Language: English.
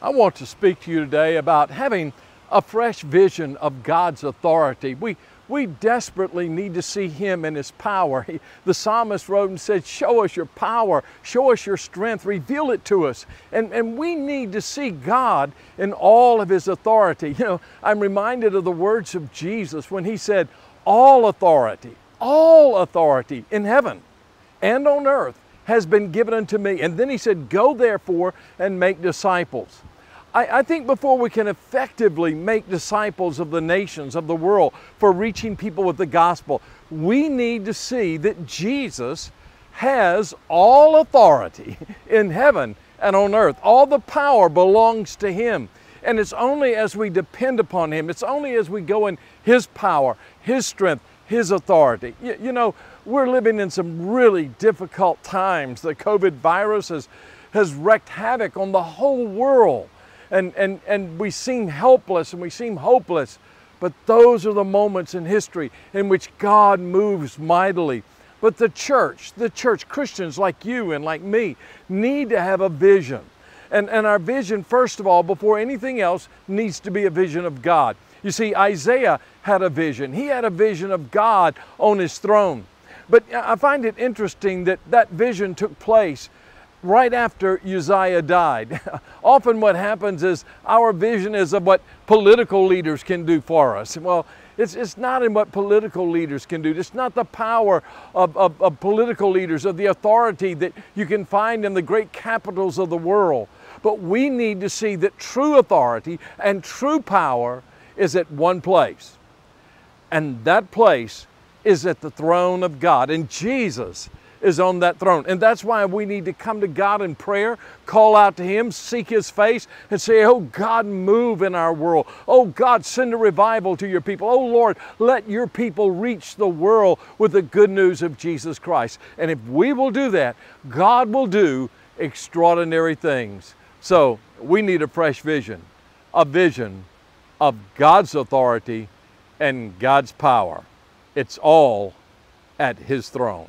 I want to speak to you today about having a fresh vision of God's authority. We desperately need to see Him and His power. The psalmist wrote and said, show us your power, show us your strength, reveal it to us. And we need to see God in all of His authority. You know, I'm reminded of the words of Jesus when He said, all authority in heaven and on earth has been given unto me. And then He said, go therefore and make disciples. I think before we can effectively make disciples of the nations, of the world, for reaching people with the gospel, we need to see that Jesus has all authority in heaven and on earth. All the power belongs to Him. And it's only as we depend upon Him, it's only as we go in His power, His strength, His authority. You know, we're living in some really difficult times. The COVID virus has wreaked havoc on the whole world. And we seem helpless and we seem hopeless, but those are the moments in history in which God moves mightily. But the church, Christians like you and like me, need to have a vision. And our vision, first of all, before anything else, needs to be a vision of God. You see, Isaiah had a vision. He had a vision of God on His throne. But I find it interesting that that vision took place right after Uzziah died. Often what happens is our vision is of what political leaders can do for us. Well, it's not in what political leaders can do. It's not the power of political leaders, of the authority that you can find in the great capitals of the world. But we need to see that true authority and true power is at one place. And that place is at the throne of God. And Jesus is on that throne. And that's why we need to come to God in prayer, call out to Him, seek His face, and say, oh God, move in our world. Oh God, send a revival to your people. Oh Lord, let your people reach the world with the good news of Jesus Christ. And if we will do that, God will do extraordinary things. So we need a fresh vision, a vision of God's authority and God's power. It's all at His throne.